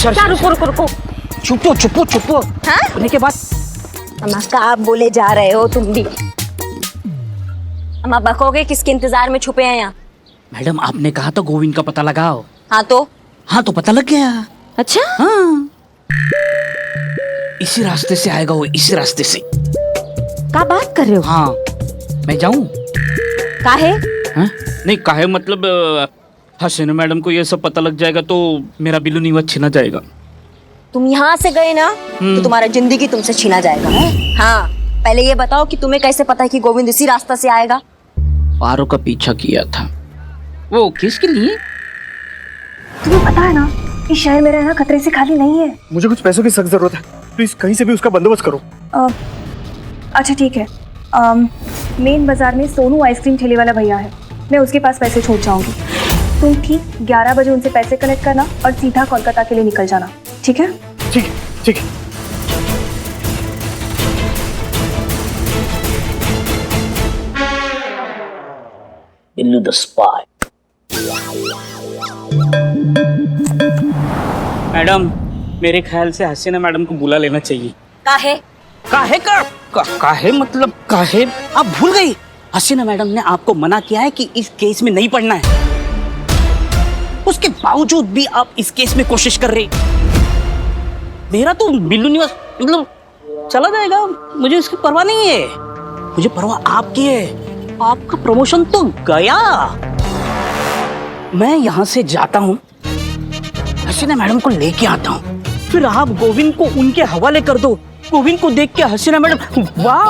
क्या रुको रुको रुको, चुपो चुपो चुपो। हाँ? होने के बाद अम्मा कहाँ बोले जा रहे हो तुम भी? अम्मा बकोगे किसके इंतजार में छुपे हैं यहाँ? मैडम आपने कहा तो गोविंद का पता लगाओ। हाँ तो पता लग गया। अच्छा हाँ इसी रास्ते से आएगा वो, इसी रास्ते से। क्या बात कर रहे हो? हाँ मैं जाऊं? काहे? हाँ? नहीं काहे मतलब हसीना मैडम को ये सब पता लग जाएगा तो मेरा बिल्लू नीवत छीना जाएगा। तुम यहाँ से गए ना तो तुम्हारा जिंदगी तुमसे छीना जाएगा। हाँ पहले ये बताओ कि तुम्हें कैसे पता है कि गोविंद इसी रास्ता से आएगा? पारो का पीछा किया था। वो किसके लिए? तुम्हें पता है ना इस शहर में रहना खतरे से खाली नहीं है। मुझे कुछ पैसों की सख्त जरूरत है, प्लीज कहीं से भी उसका बंदोबस्त करो। अच्छा ठीक है, मेन बाजार में सोनू आइसक्रीम ठेले वाला भैया है, मैं उसके पास पैसे छोड़ जाऊंगी। तुम ठीक 11 बजे उनसे पैसे कलेक्ट करना और सीधा कोलकाता के लिए निकल जाना, ठीक है? ठीक है ठीक है। Billu the spy. मैडम मेरे ख्याल से हसीना मैडम को बुला लेना चाहिए। काहे? काहे मतलब काहे? आप भूल गई हसीना मैडम ने आपको मना किया है कि इस केस में नहीं पढ़ना है। उसके बावजूद भी आप इस केस में कोशिश कर रहे। मेरा तो बिल्लू निवास मतलब चला जाएगा, मुझे उसकी परवाह नहीं है। मुझे परवाह आपकी है। आपका प्रमोशन तो गया। मैं यहाँ से जाता हूँ, हसीना मैडम को लेके आता हूँ, फिर आप गोविंद को उनके हवाले कर दो। गोविंद को देख के हसीना मैडम वाह,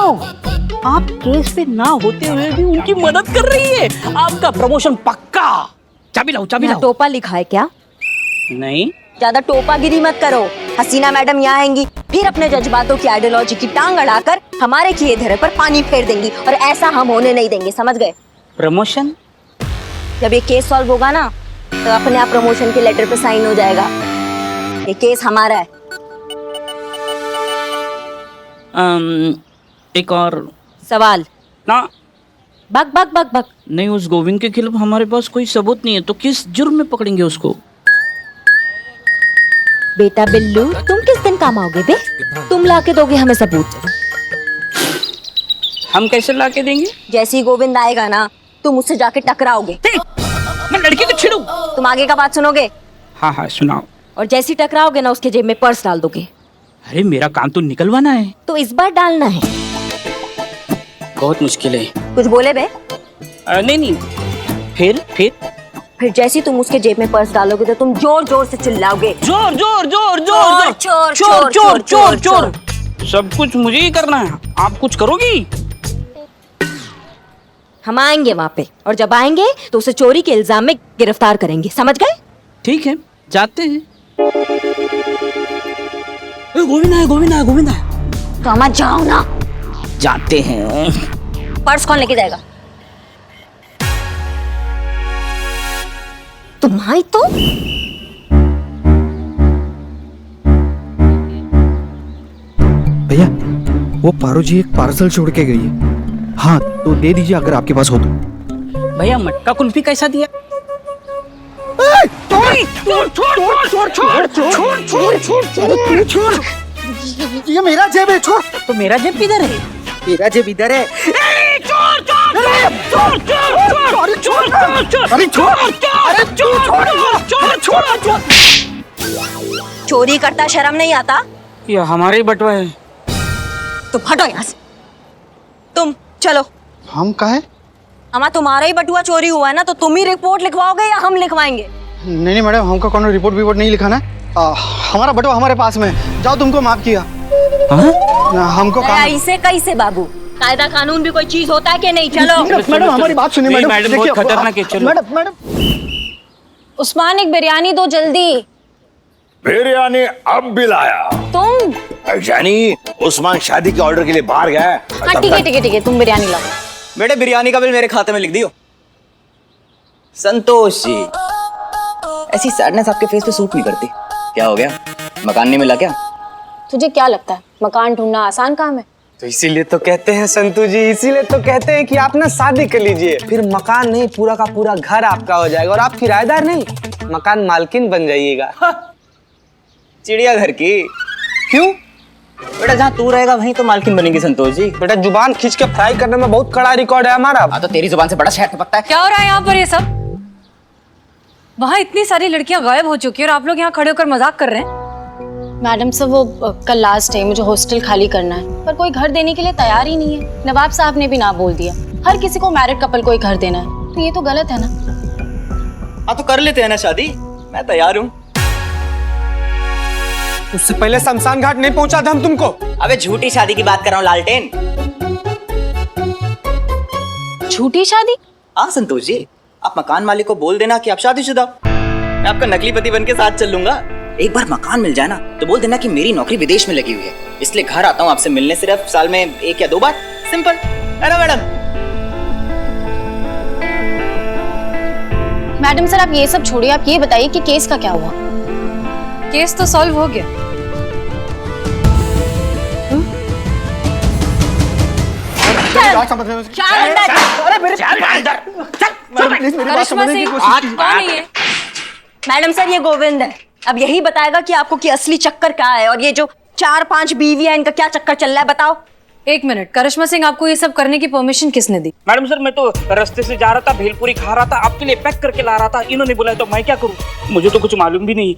आप केस पे ना होते हुए भी उनकी मदद कर रही है। आपका प्रमोशन पक्का। चाबी लाओ चाबी लाओ। टोपा लिखा है क्या? नहीं ज्यादा टोपागिरी मत करो। हसीना मैडम यहाँ आएंगी, फिर अपने जज्बातों की आइडियोलॉजी की टांग अड़ाकर हमारे किए धरे पर पानी फेर देंगी, और ऐसा हम होने नहीं देंगे, समझ गए? प्रमोशन जब ये केस सॉल्व होगा ना तो अपने आप प्रमोशन के लेटर पे साइन हो जाएगा। ये केस हमारा है। एक और सवाल ना। बक बक बक बक। नहीं उस गोविंद के खिलाफ हमारे पास कोई सबूत नहीं है, तो किस जुर्म में पकड़ेंगे उसको? बेटा बिल्लू तुम किस दिन काम आओगे बे? तुम लाके दोगे हमें सबूत। हम कैसे लाके देंगे? जैसे ही गोविंद आएगा ना तुम उससे जाके टकराओगे। मैं लड़की को छेड़ू? तुम आगे का बात सुनोगे? हाँ सुनाओ। और जैसे ही टकराओगे ना उसके जेब में पर्स डाल दोगे। अरे मेरा काम तो निकलवाना है। तो इस बार डालना है। बहुत मुश्किल है। कुछ बोले बे? नहीं फिर जैसे ही तुम उसके जेब में पर्स डालोगे तो तुम जोर जोर से चिल्लाओगे, जोर जोर जोर चोर चोर चोर चोर चोर चोर। सब कुछ मुझे ही करना है, आप कुछ करोगी? हम आएंगे वहाँ पे, और जब आएंगे तो उसे चोरी के इल्जाम में गिरफ्तार करेंगे, समझ गए? ठीक है जाते हैं। गोविंद आया। तो मत जाओ ना। जाते हैं। पर्स कौन लेके जाएगा? तुम्हारी तो भैया वो पारो जी एक पार्सल छोड़ के गई है। हाँ तो दे दीजिए अगर आपके पास हो तो। भैया मटका कुल्फी कैसा दिया? छोड़ ये मेरा जेब है, छोड़। तो मेरा जेब किधर है? मेरा जेब इधर है। चोरी करता शर्म नहीं आता? ये हमारे ही बटवा है। तुम हटो यहाँ से। तुम चलो। हम कहा है? हमारा तुम्हारा ही बटुआ चोरी हुआ है ना, तो तुम ही रिपोर्ट लिखवाओगे या हम लिखवाएंगे? नहीं मैडम, हमको कौन रिपोर्ट नहीं लिखाना है। हमारा बटवा हमारे पास में, जाओ तुमको माफ किया। हमको ऐसे कैसे बाबू? कायदा कानून भी कोई चीज होता है कि नहीं? चलो मैडम हमारी बात सुनिए। मैडम बहुत खतरनाक है। चलो मैडम उस्मान एक बिरयानी दो जल्दी। बिरयानी अब भी लाया। तुम? यानी उस्मान शादी के ऑर्डर के लिए बाहर गया है। हाँ ठीक है तुम बिरयानी लाओ। बेटे बिरयानी का बिल मेरे खाते में लिख दियो। संतोष जी, ऐसी सैडनेस आपके फेस पे सूट नहीं करती। क्या हो गया, मकान नहीं मिला क्या? तुझे क्या लगता है मकान ढूंढना आसान काम है? तो इसीलिए तो कहते हैं संतू जी, इसीलिए तो कहते हैं कि आप ना शादी कर लीजिए, फिर मकान नहीं पूरा का पूरा घर आपका हो जाएगा और आप किराएदार नहीं मकान मालकिन बन जाइएगा। चिड़ियाघर की। क्यों? बेटा जहाँ तू रहेगा वहीं तो मालकिन बनेगी संतोष जी। बेटा जुबान खींच के फ्राई करने में बहुत कड़ा रिकॉर्ड है हमारा। हाँ तो तेरी जुबान से बड़ा शहर टपकता है। क्या हो रहा है यहाँ पर ये सब? वहाँ इतनी सारी लड़कियां गायब हो चुकी है और आप लोग यहाँ खड़े होकर मजाक कर रहे हैं। मैडम सर वो कल लास्ट है, मुझे हॉस्टल खाली करना है, पर कोई घर देने के लिए तैयार ही नहीं है। नवाब साहब ने भी ना बोल दिया। हर किसी को मैरिड कपल को ही घर देना है, तो ये तो गलत है ना। हाँ तो कर लेते हैं ना शादी, मैं तैयार हूँ। उससे पहले शमशान घाट नहीं पहुंचा था हम तुमको। अबे झूठी शादी की बात कर रहा हूँ लालटेन। झूठी शादी? हाँ संतोष जी, आप मकान मालिक को बोल देना कि आप शादीशुदा हो। मैं आपका नकली पति बन के साथ चल लूंगा। एक बार मकान मिल जाए ना तो बोल देना कि मेरी नौकरी विदेश में लगी हुई है, इसलिए घर आता हूँ आपसे मिलने सिर्फ साल में 1 या 2 बार। सिंपल है ना मैडम? मैडम सर आप ये सब छोड़िए, आप ये बताइए कि केस का क्या हुआ? केस तो सॉल्व हो गया। करिश्मा सिंह कौन है ये? मैडम सर ये गोविंद है। अब यही बताएगा कि आपको कि असली चक्कर क्या है और ये जो 4-5 बीवियां इनका क्या चक्कर चल रहा है, बताओ। 1 मिनट, करिश्मा सिंह आपको ये सब करने की परमिशन किसने दी? मैडम सर मैं तो रास्ते से जा रहा था, भेलपुरी खा रहा था, आपके लिए पैक करके ला रहा था। इन्होंने बुलाया तो मैं क्या करूं? मुझे तो कुछ मालूम भी नहीं,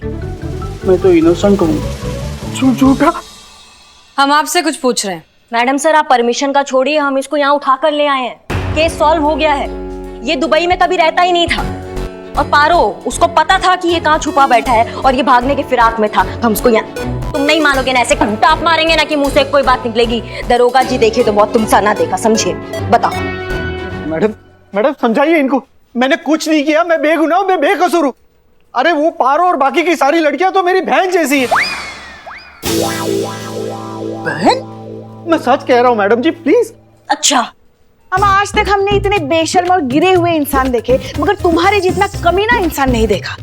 मैं तो इनोसेंट हूँ। झूठा। हम आपसे कुछ पूछ रहे हैं। मैडम सर आप परमिशन का छोड़िए, हम इसको यहाँ उठा कर ले आए हैं। केस सॉल्व हो गया है। ये दुबई में कभी रहता ही नहीं था और पारो उसको पता था कि ये कहाँ छुपा बैठा है और ये भागने के फिराक में था। हम उसको यहाँ, तुम नहीं मानोगे ना, ऐसे टाप मारेंगे ना कि मुंह से कोई बात निकलेगी। दरोगा जी देखे तो बहुत तुमसा ना देखा, समझे? बताओ। मैडम समझाइए इनको, मैंने कुछ नहीं किया, मैं बेगुनाह हूं, मैं बेकसूर हूं। अरे वो पारो और बाकी की सारी लड़कियां तो मेरी बहन जैसी है। बहन? मैं सच कह रहा हूं मैडम जी, प्लीज। अच्छा हम आज तक हमने इतने बेशर्म और गिरे हुए इंसान देखे, मगर तुम्हारे जितना कमीना इंसान नहीं देखा।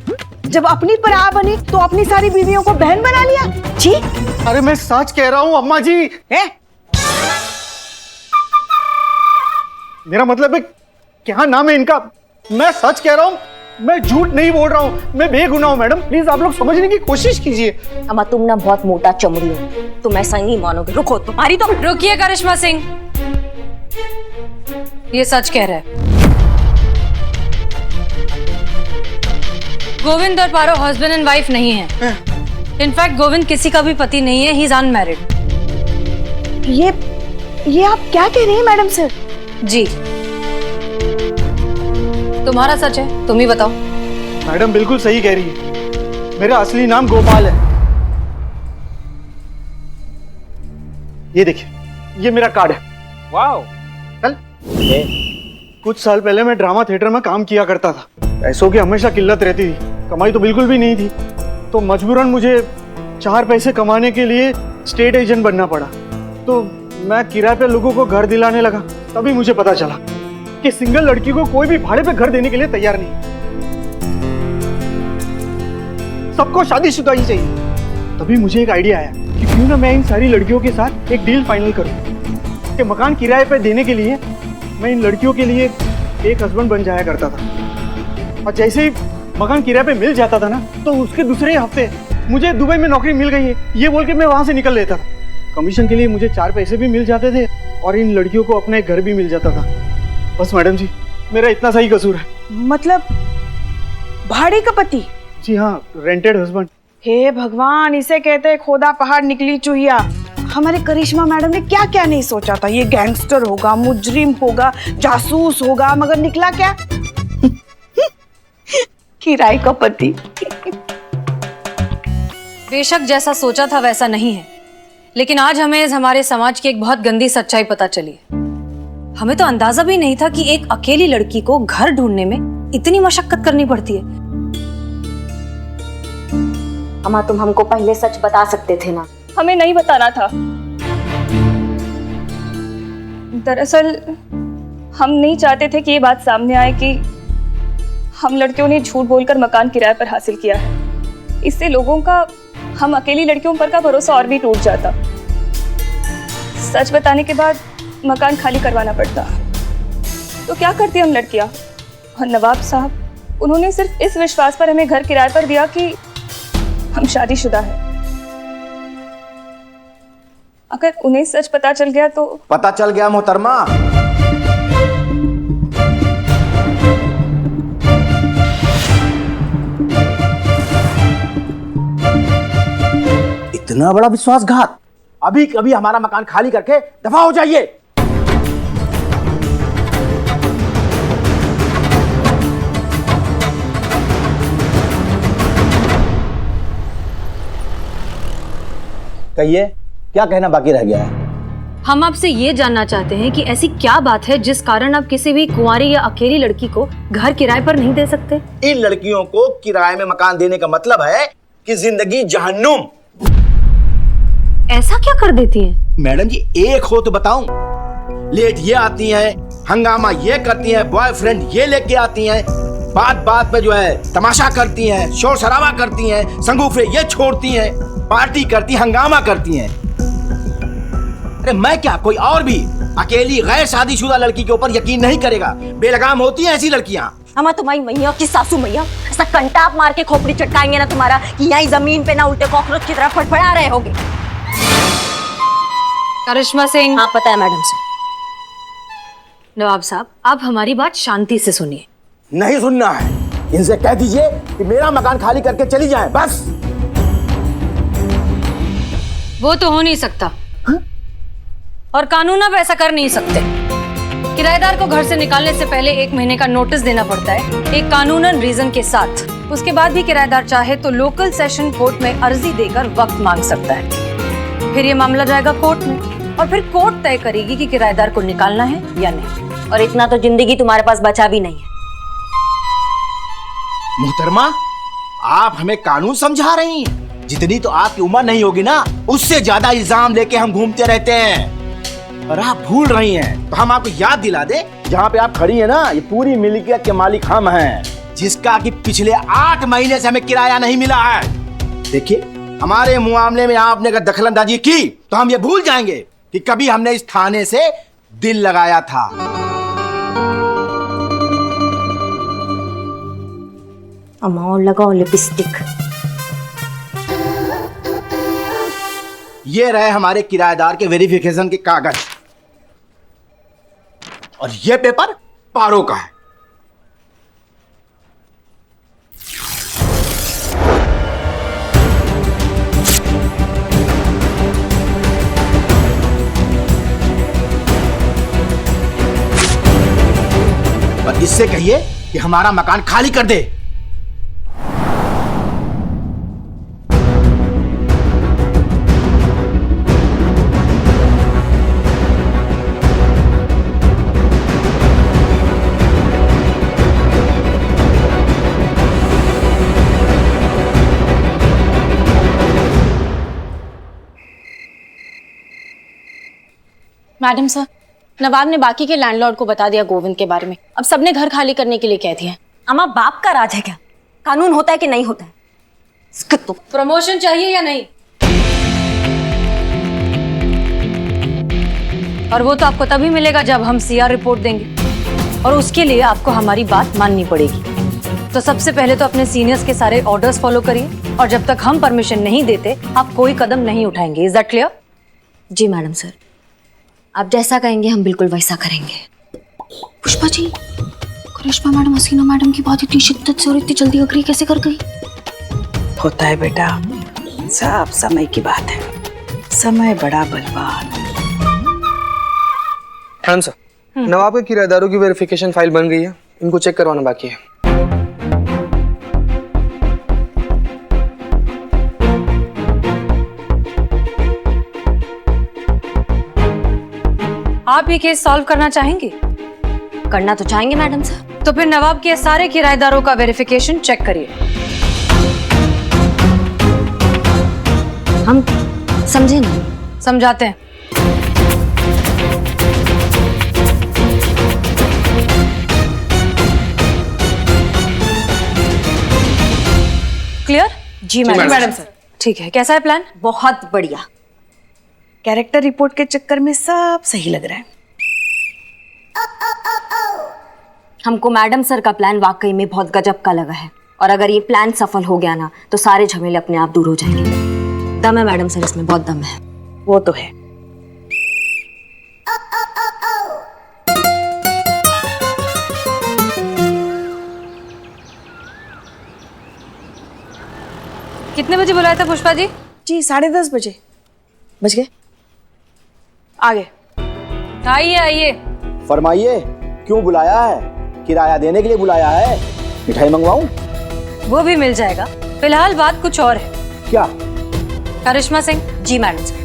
जब अपनी पराया बनी तो अपनी सारी बीवियों को बहन बना लिया। जी अरे मैं सच कह रहा हूं अम्मा जी। मेरा मतलब है क्या नाम है इनका? मैं सच कह रहा हूं, मैं झूठ नहीं बोल रहा हूं, मैं बेगुनाह हूं। मैडम प्लीज आप लोग समझने की कोशिश कीजिए। अम्मा तुम ना बहुत मोटा चमड़ी हो, तुम ऐसा नहीं मानोगे। रुको, तुम्हारी तो रुकिए करिश्मा सिंह, ये सच कह रहा है। गोविंद और पारो हस्बैंड एंड वाइफ नहीं है। इनफैक्ट गोविंद किसी का भी पति नहीं है, ही इज अनमैरिड। ये आप क्या कह रही हैं मैडम सर? जी तुम्हारा सच है, तुम ही बताओ। मैडम बिल्कुल सही कह रही है, मेरा असली नाम गोपाल है। ये देखिए, ये मेरा कार्ड है। वाओ। कल कुछ साल पहले मैं ड्रामा थिएटर में काम किया करता था। पैसों की हमेशा किल्लत रहती थी, कमाई तो बिल्कुल भी नहीं थी, तो मजबूरन मुझे 4 पैसे कमाने के लिए स्टेट एजेंट बनना पड़ा। तो मैं किराए पे लोगों को घर दिलाने लगा। तभी मुझे पता चला कि सिंगल लड़की को कोई भी भाड़े पे घर देने के लिए तैयार नहीं, सबको शादीशुदा ही चाहिए। तभी मुझे एक आइडिया आया कि क्यों ना मैं इन सारी लड़कियों के साथ एक डील फाइनल करूं कि मकान किराए पे देने के लिए मैं इन लड़कियों के लिए एक हस्बैंड बन जाया करता था। और जैसे ही मकान किराए पे मिल जाता था ना, तो उसके दूसरे हफ्ते मुझे दुबई में नौकरी मिल गई है ये बोल के मैं वहां से निकल लेता था। कमीशन के लिए मुझे 4 पैसे भी मिल जाते थे और इन लड़कियों को अपना एक घर भी मिल जाता था। बस मैडम जी, मेरा इतना सा ही कसूर है। मतलब भाड़े का पति? जी हाँ, रेंटेड हस्बैंड। हे भगवान, इसे कहते हैं खोदा पहाड़ निकली चूहिया। हमारे करिश्मा मैडम ने क्या क्या नहीं सोचा था। ये गैंगस्टर होगा, मुजरिम होगा, जासूस होगा, मगर निकला क्या? किराए का पति। बेशक जैसा सोचा था वैसा नहीं है, लेकिन आज हमें हमारे समाज की एक बहुत गंदी सच्चाई पता चली है। हमें तो अंदाजा भी नहीं था कि एक अकेली लड़की को घर ढूंढने में इतनी मशक्कत करनी पड़ती है। अम्मा तुम हमको पहले सच बता सकते थे ना। हमें नहीं बताना था। दरअसल हम नहीं चाहते थे कि ये बात सामने आए कि हम लड़कियों ने झूठ बोलकर मकान किराए पर हासिल किया है। इससे लोगों का हम अकेली लड़कियों पर का भरोसा और भी टूट जाता। सच बताने के बाद मकान खाली करवाना पड़ता। तो क्या करती हम लड़कियां? और नवाब साहब, उन्होंने सिर्फ इस विश्वास पर हमें घर किराए पर दिया कि हम शादीशुदा हैं। अगर उन्हें सच पता चल गया तो? पता चल गया मोहतरमा। इतना बड़ा विश्वासघात। अभी कभी हमारा मकान खाली करके दफा हो जाइए। कहिए, क्या कहना बाकी रह गया है? हम आपसे ये जानना चाहते हैं कि ऐसी क्या बात है जिस कारण आप किसी भी कुंवारी या अकेली लड़की को घर किराए पर नहीं दे सकते? इन लड़कियों को किराए में मकान देने का मतलब है कि जिंदगी जहन्नुम। ऐसा क्या कर देती हैं? मैडम जी, एक हो तो बताऊं। लेट ये आती हैं, हंगामा ये करती हैं, बॉयफ्रेंड ये लेके आती हैं, बात बात पे जो है तमाशा करती हैं, शोर शराबा करती हैं, संगूफे ये छोड़ती हैं, पार्टी करती, हंगामा करती हैं। अरे मैं क्या, कोई और भी अकेली गैर शादीशुदा लड़की के ऊपर यकीन नहीं करेगा? बेलगाम होती हैं ऐसी लड़कियां। हम तुम्हारी मैया की सासू मैया ऐसा कंटाप मार के खोपड़ी चटकाएंगे ना तुम्हारा कि यहीं जमीन पे ना उल्टे कॉकरोच की तरह फड़फड़ा रहे होगे। करिश्मा सिंह। हाँ पता है मैडम से। नवाब साहब, आप हमारी बात शांति से सुनिए। नहीं सुनना है। इनसे कह दीजिए कि मेरा मकान खाली करके चली जाएं, बस। वो तो हो नहीं सकता। और कानून अब ऐसा कर नहीं सकते। किराएदार को घर से निकालने से पहले 1 महीने का नोटिस देना पड़ता है, एक कानूनन रीजन के साथ। उसके बाद भी किराएदार चाहे तो लोकल सेशन कोर्ट में अर्जी देकर वक्त मांग सकता है। फिर ये मामला जाएगा कोर्ट में और फिर कोर्ट तय करेगी कि किराएदार को निकालना है या नहीं। और इतना तो जिंदगी तुम्हारे पास बचा भी नहीं है। मोहतरमा, आप हमें कानून समझा रही हैं। जितनी तो आपकी उम्र नहीं होगी ना, उससे ज्यादा इल्जाम लेके हम घूमते रहते हैं। और आप भूल रही हैं तो हम आपको याद दिला दें, जहाँ पे आप खड़ी हैं ना, ये पूरी मिल्कियत के मालिक हम हैं, जिसका कि पिछले 8 महीने से हमें किराया नहीं मिला है। देखिए, हमारे मामले में आपने अगर दखलंदाजी की तो हम ये भूल जाएंगे कि कभी हमने इस थाने से दिल लगाया था। अम्मा लगाओ लिपस्टिक। ये रहे हमारे किराएदार के वेरिफिकेशन के कागज, और ये पेपर पारो का है। और इससे कहिए कि हमारा मकान खाली कर दे। मैडम सर, नवाब ने बाकी के लैंडलॉर्ड को बता दिया गोविंद के बारे में। अब सबने घर खाली करने के लिए कह दिया है। अम्मा, बाप का राज है क्या? कानून होता है कि नहीं होता है? इसका तो प्रमोशन चाहिए या नहीं? और वो तो आपको तभी मिलेगा जब हम सीआर रिपोर्ट देंगे, और उसके लिए आपको हमारी बात माननी पड़ेगी। तो सबसे पहले तो अपने सीनियर्स के सारे ऑर्डर्स फॉलो करिए, और जब तक हम परमिशन नहीं देते आप कोई कदम नहीं उठाएंगे। Is that clear? जी मैडम सर, आप जैसा कहेंगे हम बिल्कुल वैसा करेंगे। पुष्पा जी, करिश्मा मैडम हसीना मैडम की बात इतनी शिद्दत से और इतनी जल्दी अग्री कैसे कर गई? होता है बेटा, सब समय की बात है। समय बड़ा बलवान। मैडम सर, नवाब के किराएदारों की वेरिफिकेशन फाइल बन गई है, इनको चेक करवाना बाकी है। आप ये केस सॉल्व करना चाहेंगे? करना तो चाहेंगे मैडम सर। तो फिर नवाब के सारे किराएदारों का वेरिफिकेशन चेक करिए। हम समझे नहीं। समझाते हैं। क्लियर? जी मैडम सर। ठीक है, कैसा है प्लान? बहुत बढ़िया। कैरेक्टर रिपोर्ट के चक्कर में सब सही लग रहा है। हमको मैडम सर का प्लान वाकई में बहुत गजब का लगा है, और अगर ये प्लान सफल हो गया ना तो सारे झमेले अपने आप दूर हो जाएंगे। दम है मैडम सर, इसमें बहुत दम है। वो तो है, कितने बजे बुलाया था पुष्पा जी? जी 10:30 बजे बज गए। आगे आइए आइए। फरमाइए, क्यों बुलाया है? किराया देने के लिए बुलाया है? मिठाई मंगवाऊं? वो भी मिल जाएगा। फिलहाल बात कुछ और है। क्या? करिश्मा सिंह। जी मैडम सर।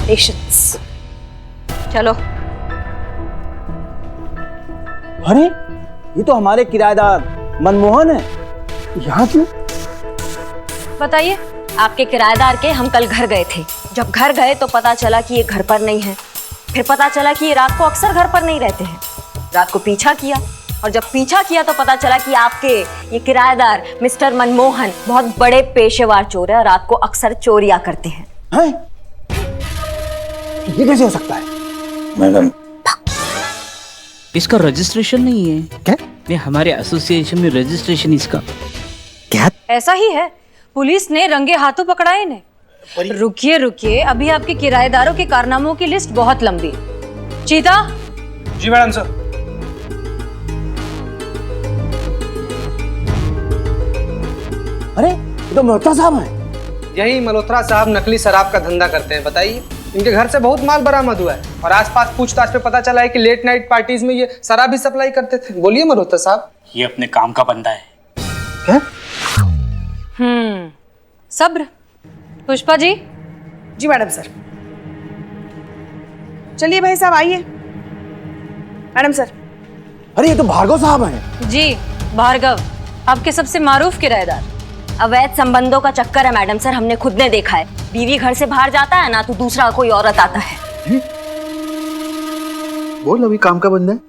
पेशेंस। चलो। अरे ये तो हमारे किराएदार मनमोहन है। यहाँ क्यों? बताइए। आपके किराएदार के हम कल घर गए थे। जब घर गए तो पता चला कि ये घर पर नहीं है। फिर पता चला कि ये रात को अक्सर घर पर नहीं रहते हैं। रात को पीछा किया और जब पीछा किया तो पता चला कि आपके ये किराएदार मिस्टर मनमोहन बहुत बड़े पेशेवर चोर है और रात को अक्सर चोरियां करते हैं। हैं? ये कैसे हो सकता है? मैडम, इसका रजिस्ट्रेशन नहीं है क्या? नहीं, हमारे एसोसिएशन में रजिस्ट्रेशन इसका। क्या? ऐसा ही है, पुलिस ने रंगे हाथों पकड़ा इन्हें। रुकिए रुकिए, अभी आपके किराएदारों के कारनामों की लिस्ट बहुत लंबी है। चीता। जी मैडम सर। अरे ये तो मल्होत्रा साहब हैं। यही मल्होत्रा साहब नकली शराब का धंधा करते हैं। बताइए, इनके घर से बहुत माल बरामद हुआ है और आसपास पूछताछ पे पता चला है कि लेट नाइट पार्टीज में ये शराब भी सप्लाई करते थे। बोलिए मल्होत्रा साहब। ये अपने काम का बंदा है। क्या? सब्र। पुष्पा जी। जी मैडम सर। चलिए भाई साहब आइए। Madam sir. अरे ये तो भार्गव साहब हैं। जी भार्गव, आपके सबसे मारूफ किराएदार। अवैध संबंधों का चक्कर है मैडम सर, हमने खुद ने देखा है। बीवी घर से बाहर जाता है ना तो दूसरा कोई औरत आता है। बोल, अभी काम का बंदा है।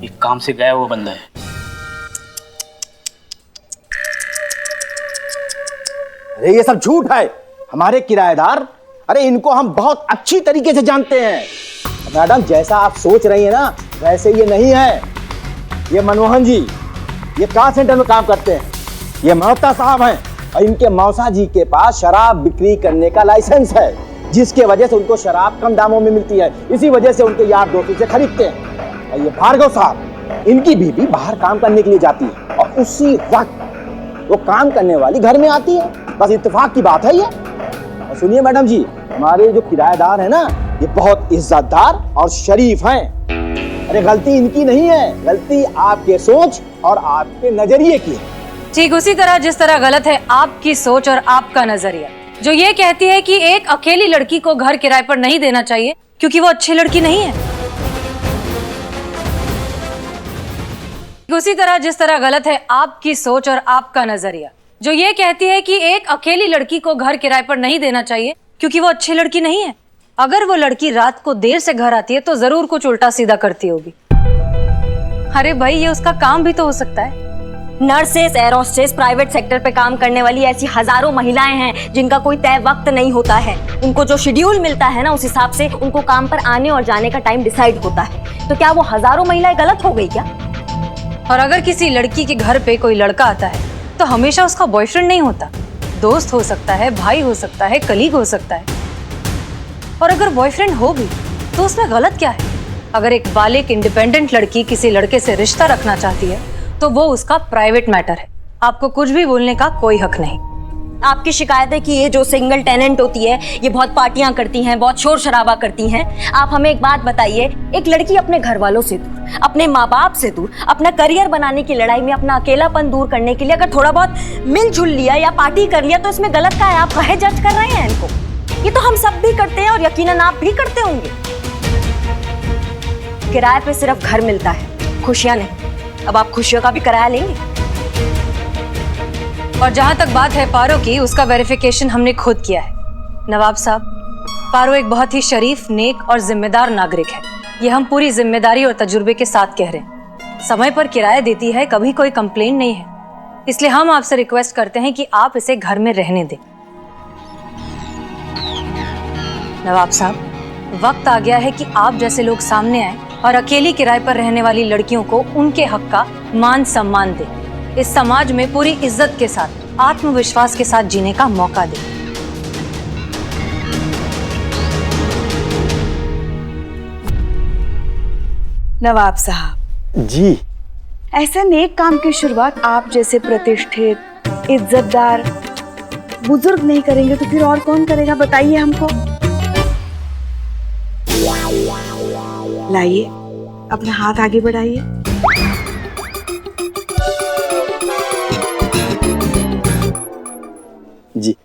एक काम से गया वो बंदा है। अरे ये सब झूठ है। हमारे किराएदार, अरे इनको हम बहुत अच्छी तरीके से जानते हैं। मैडम, जैसा आप सोच रही हैं ना वैसे ये नहीं है। ये मनमोहन जी ये कार सेंटर में काम करते हैं। ये मल्होत्रा साहब हैं और इनके मौसा जी के पास शराब बिक्री करने का लाइसेंस है, जिसके वजह से उनको शराब कम दामों में मिलती है। इसी वजह से उनके यार दोस्तों से खरीदते हैं। और ये भार्गव साहब, इनकी बीवी बाहर काम करने के लिए जाती है और उसी वक्त वो काम करने वाली घर में आती है। बस इत्तेफाक की बात है ये। और सुनिए मैडम जी, हमारे जो किराएदार है ना ये बहुत इज्जतदार और शरीफ हैं। अरे गलती इनकी नहीं है, गलती आपके सोच और आपके नजरिए की है। ठीक उसी तरह जिस तरह गलत है आपकी सोच और आपका नजरिया, जो ये कहती है कि एक अकेली लड़की को घर किराए पर नहीं देना चाहिए क्योंकि वो अच्छी लड़की नहीं है। उसी तरह जिस तरह गलत है आपकी सोच और आपका नजरिया, जो ये कहती है कि एक अकेली लड़की को घर किराए पर नहीं देना चाहिए क्योंकि वो अच्छी लड़की नहीं है। अगर वो लड़की रात को देर से घर आती है तो जरूर कुछ उल्टा सीधा करती होगी। अरे भाई, ये उसका काम भी तो हो सकता है। Nurses, air hostess, private sector पे काम करने वाली ऐसी हजारों महिलाएं हैं जिनका कोई तय वक्त नहीं होता है। उनको जो शेड्यूल मिलता है ना उस हिसाब से उनको काम पर आने और जाने का टाइम डिसाइड होता है। तो क्या वो हजारों महिलाएं गलत हो गई क्या? और अगर किसी लड़की के घर पे कोई लड़का आता है तो हमेशा उसका बॉयफ्रेंड नहीं होता, दोस्त हो सकता है, भाई हो सकता है, कलीग हो सकता है। और अगर बॉयफ्रेंड हो भी तो उसमें गलत क्या है? अगर एक बालिग इंडिपेंडेंट लड़की किसी लड़के से रिश्ता रखना चाहती है तो वो उसका प्राइवेट मैटर है। आपको कुछ भी बोलने का कोई हक नहीं। आपकी शिकायत है कि ये जो सिंगल टेनेंट होती है ये बहुत पार्टियां करती हैं, बहुत शोर शराबा करती हैं। आप हमें एक बात बताइए, एक लड़की अपने घर वालों से दूर, अपने माँ बाप से दूर, अपना करियर बनाने की लड़ाई में अपना अकेलापन दूर करने के लिए अगर थोड़ा बहुत मिलजुल लिया या पार्टी कर लिया तो इसमें गलत क्या है? आप काहे जज कर रहे हैं इनको? ये तो हम सब भी करते हैं और यकीनन आप भी करते होंगे। किराए पे सिर्फ घर मिलता है, खुशियां नहीं। अब आप खुशियों का भी किराया लेंगे? और जहां तक बात है पारो की, उसका वेरिफिकेशन हमने खुद किया है। नवाब साहब, पारो एक बहुत ही शरीफ, नेक और जिम्मेदार नागरिक है। ये हम पूरी जिम्मेदारी और तजुर्बे के साथ कह रहे हैं। समय पर किराया देती है, कभी कोई कंप्लेन नहीं है। इसलिए हम आपसे रिक्वेस्ट करते हैं कि आप इसे घर में रहने दें। नवाब साहब, वक्त आ गया है कि आप जैसे लोग सामने आए और अकेली किराए पर रहने वाली लड़कियों को उनके हक का मान सम्मान दें। इस समाज में पूरी इज्जत के साथ, आत्मविश्वास के साथ जीने का मौका दें। नवाब साहब जी। ऐसे नेक काम की शुरुआत आप जैसे प्रतिष्ठित इज्जतदार बुजुर्ग नहीं करेंगे तो फिर और कौन करेगा, बताइए हमको। लाइए अपना हाथ आगे बढ़ाइए। जी।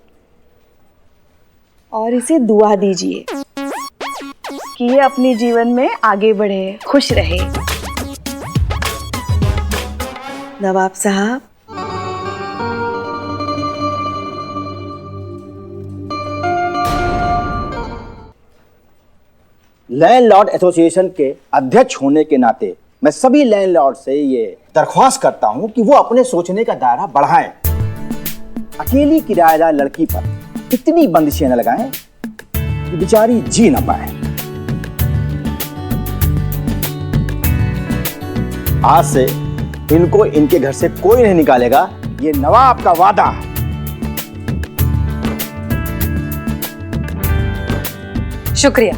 और इसे दुआ दीजिए कि ये अपने जीवन में आगे बढ़े, खुश रहे। नवाब साहब, लैंडलॉर्ड एसोसिएशन के अध्यक्ष होने के नाते मैं सभी लैंडलॉर्ड से ये दरख्वास्त करता हूं कि वो अपने सोचने का दायरा बढ़ाएं। अकेली किराएदार लड़की पर इतनी बंदिशें न लगाएं कि बेचारी जी न पाए। आज से इनको इनके घर से कोई नहीं निकालेगा, ये नवाब का वादा है। शुक्रिया।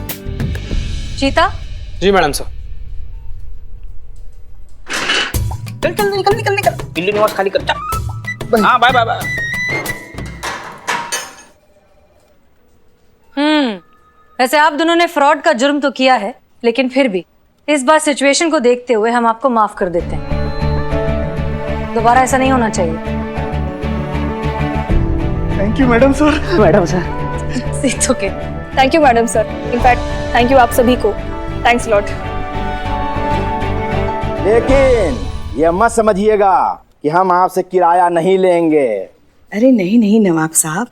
चीता, जी मैडम सर। चल चल निकल निकल निकल, दिल्ली निवास खाली कर। हाँ बाय बाय बाय। वैसे आप दोनों ने फ्रॉड का जुर्म तो किया है, लेकिन फिर भी इस बार सिचुएशन को देखते हुए हम आपको माफ कर देते हैं। दोबारा ऐसा नहीं होना चाहिए। Thank you madam sir. Madam sir. It's okay. Thank you madam sir. In fact thank you आप सभी को। Thanks lot. लेकिन ये मत समझिएगा कि हम आपसे किराया नहीं लेंगे। अरे नहीं नहीं नवाब साहब,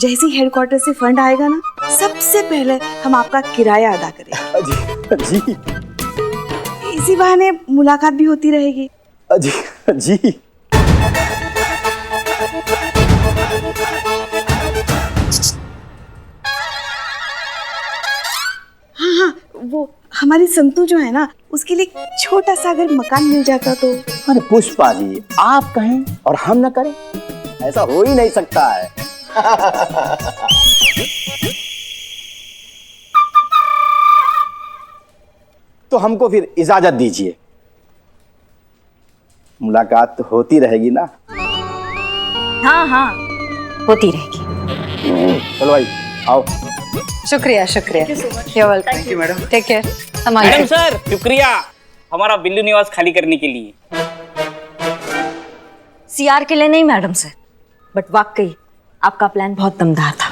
जैसे ही हेडक्वार्टर से फंड आएगा ना, सबसे पहले हम आपका किराया अदा करेंगे। जी जी इसी बहाने मुलाकात भी होती रहेगी। जी जी। हाँ, वो हमारी संतू जो है ना, उसके लिए छोटा सा अगर मकान मिल जाता तो। अरे पुष्पा जी, आप कहें और हम न करें, ऐसा हो ही नहीं सकता है। तो हमको फिर इजाजत दीजिए, मुलाकात तो होती रहेगी ना। हाँ हाँ होती रहेगी। चलो भाई आओ। शुक्रिया शुक्रिया। You're welcome. Thank you madam. Take care. Madam संभालिए। सर शुक्रिया हमारा बिल्लू निवास खाली करने के लिए। सीआर के लिए नहीं मैडम सर, बट वाकई आपका प्लान बहुत दमदार था।